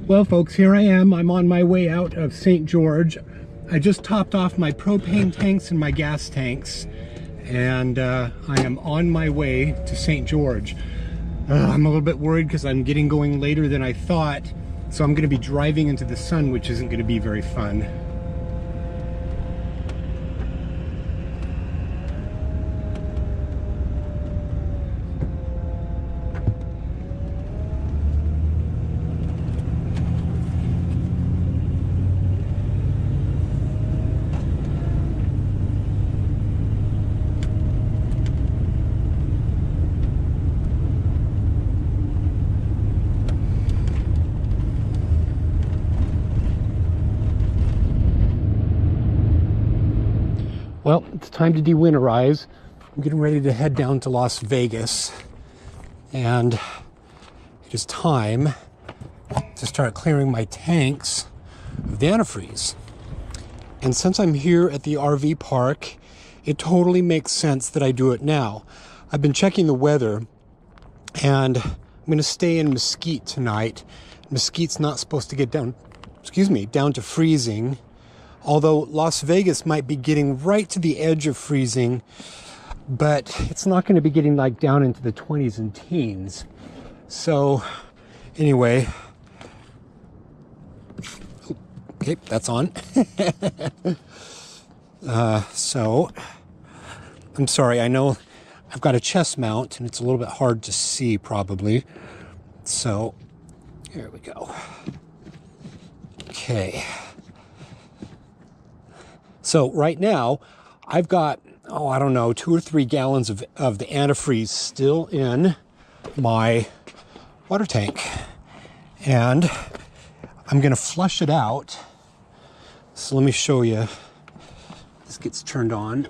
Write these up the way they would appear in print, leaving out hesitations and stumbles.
Well folks, here I am. I'm on my way out of St. George. I just topped off my propane tanks and my gas tanks, and I am on my way to St. George. I'm a little bit worried because I'm getting going later than I thought, so I'm going to be driving into the sun, which isn't going to be very fun. Well, it's time to de-winterize. I'm getting ready to head down to Las Vegas, and it is time to start clearing my tanks of the antifreeze. And since I'm here at the RV park, it totally makes sense that I do it now. I've been checking the weather, and I'm going to stay in Mesquite tonight. Mesquite's not supposed to get down to freezing. Although Las Vegas might be getting right to the edge of freezing, but it's not going to be getting like down into the 20s and teens. So anyway, okay, that's on. So I'm sorry, I know I've got a chest mount and it's a little bit hard to see probably. So here we go. Okay. So right now, I've got, I don't know, 2 or 3 gallons of the antifreeze still in my water tank. And I'm going to flush it out. So let me show you. This gets turned on.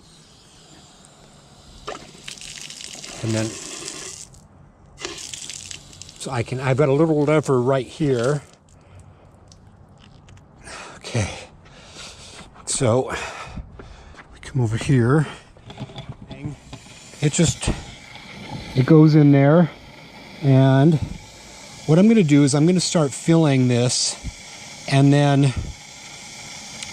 And then, so I've got a little lever right here. Okay. So we come over here. It goes in there, and what I'm going to do is I'm going to start filling this, and then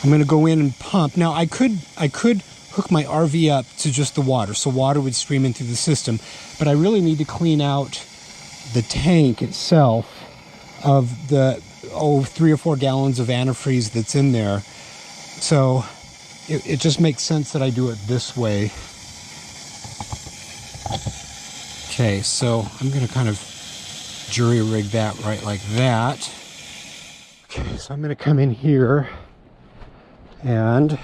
I'm going to go in and pump. Now I could hook my RV up to just the water, so water would stream into the system, but I really need to clean out the tank itself of the 3 or 4 gallons of antifreeze that's in there. So it just makes sense that I do it this way. Okay, so I'm going to kind of jury rig that right like that. Okay, so I'm going to come in here, and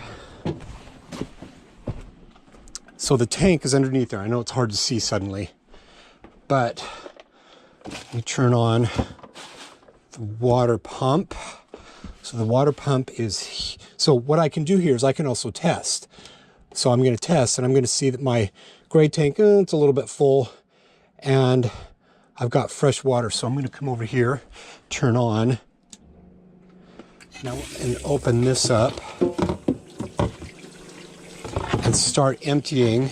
so the tank is underneath there. I know it's hard to see suddenly, but let me turn on the water pump. So the water pump is, so what I can do here is I can also test. So I'm going to test, and I'm going to see that my gray tank, it's a little bit full, and I've got fresh water. So I'm going to come over here, turn on, now, and open this up, and start emptying.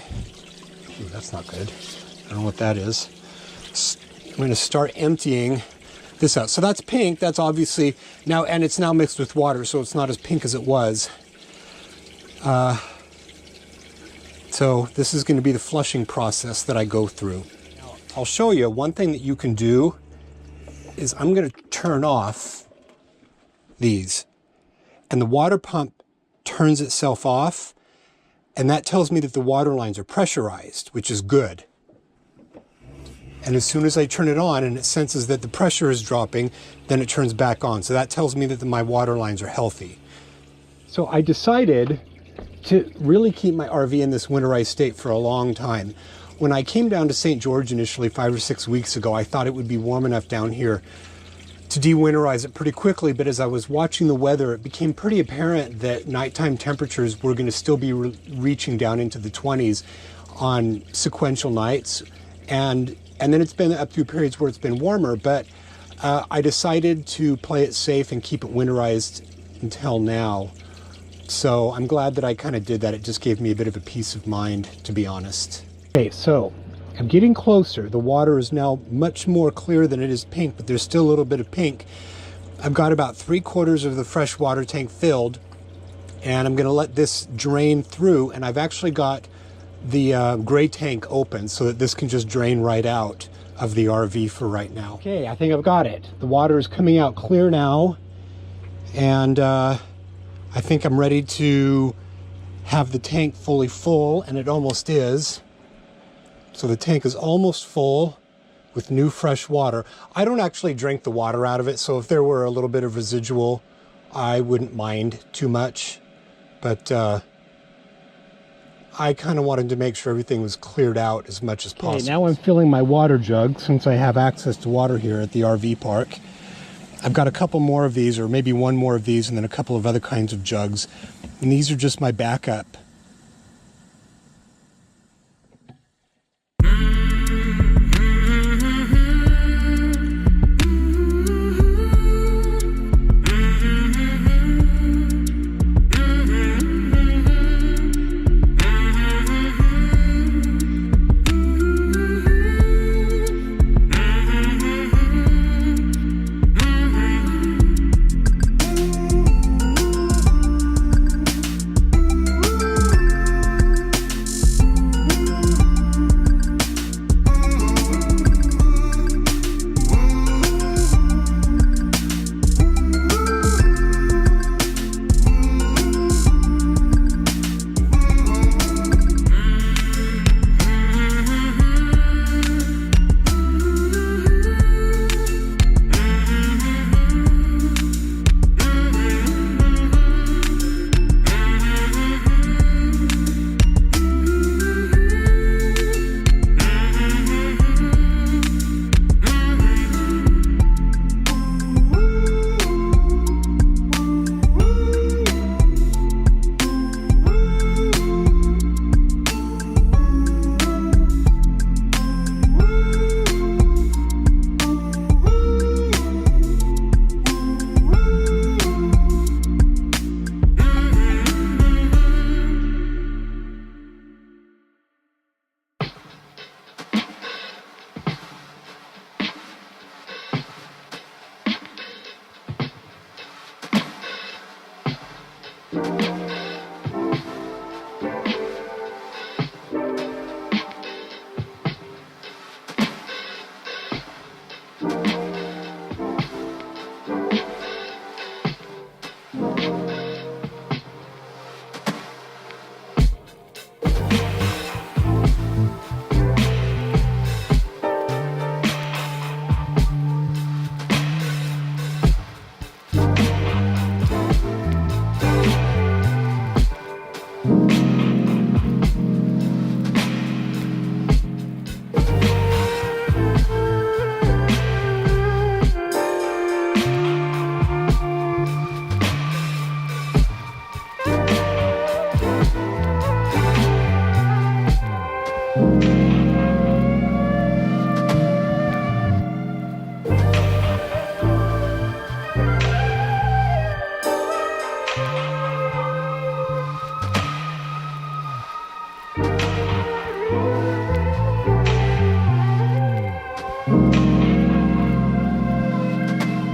Ooh, that's not good. I don't know what that is. I'm going to start emptying this out. So that's pink. That's obviously now, and it's now mixed with water, so it's not as pink as it was. So this is going to be the flushing process that I go through. Now, I'll show you one thing that you can do is I'm going to turn off these, and the water pump turns itself off, and that tells me that the water lines are pressurized, which is good. And as soon as I turn it on and it senses that the pressure is dropping, then it turns back on. So that tells me that my water lines are healthy. So I decided to really keep my RV in this winterized state for a long time. When I came down to St. George initially 5 or 6 weeks ago, I thought it would be warm enough down here to de-winterize it pretty quickly. But as I was watching the weather, it became pretty apparent that nighttime temperatures were going to still be reaching down into the 20s on sequential nights. And then it's been up through periods where it's been warmer, but I decided to play it safe and keep it winterized until now. So I'm glad that I kind of did that. It just gave me a bit of a peace of mind, to be honest. Okay, so I'm getting closer. The water is now much more clear than it is pink, but there's still a little bit of pink. I've got about 3/4 of the fresh water tank filled, and I'm going to let this drain through, and I've actually got the gray tank open so that this can just drain right out of the RV for right now. Okay, I think I've got it. The water is coming out clear now, and I think I'm ready to have the tank fully full, and it almost is. So the tank is almost full with new fresh water. I don't actually drink the water out of it, so if there were a little bit of residual, I wouldn't mind too much. But I kind of wanted to make sure everything was cleared out as much as possible. Okay, now I'm filling my water jug since I have access to water here at the RV park. I've got a couple more of these, or maybe one more of these, and then a couple of other kinds of jugs. And these are just my backup.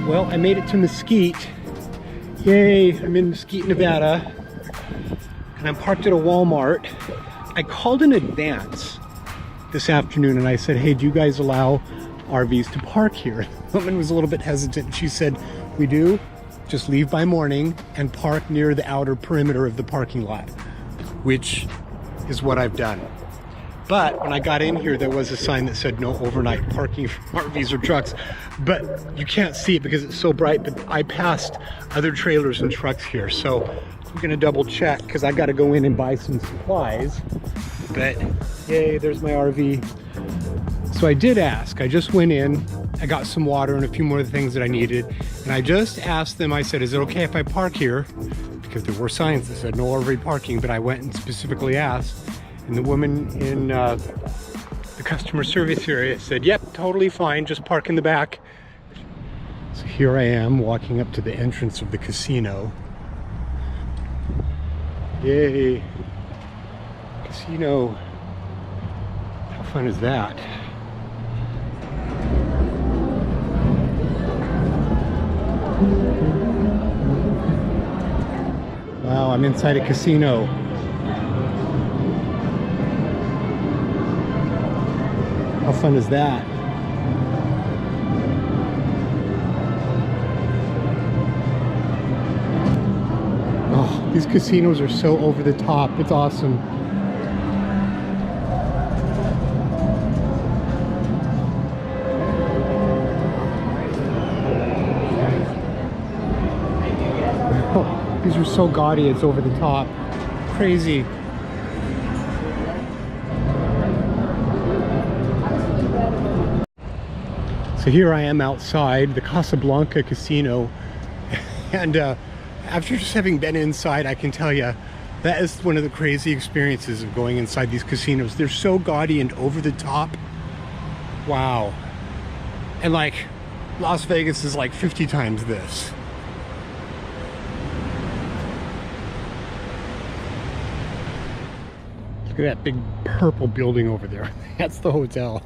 Well, I made it to Mesquite. Yay, I'm in Mesquite, Nevada. And I'm parked at a Walmart. I called in advance this afternoon and I said, hey, do you guys allow RVs to park here? The woman was a little bit hesitant. She said, we do. Just leave by morning and park near the outer perimeter of the parking lot, which is what I've done. But when I got in here, there was a sign that said no overnight parking for RVs or trucks, but you can't see it because it's so bright. But I passed other trailers and trucks here, so I'm gonna double check because I got to go in and buy some supplies. But yay, there's my RV. So I did ask. I just went in, I got some water and a few more of the things that I needed, and I just asked them. I said, is it okay if I park here? Because there were signs that said no RV parking, but I went and specifically asked. And the woman in the customer service area said, yep, totally fine, just park in the back. So here I am walking up to the entrance of the casino. Yay, casino. How fun is that? Wow, I'm inside a casino. How fun is that? Oh, these casinos are so over the top. It's awesome. Oh, these are so gaudy, it's over the top. Crazy. So here I am outside the Casablanca Casino, and after just having been inside, I can tell you that is one of the crazy experiences of going inside these casinos. They're so gaudy and over the top. Wow. And like, Las Vegas is like 50 times this. Look at that big purple building over there. That's the hotel.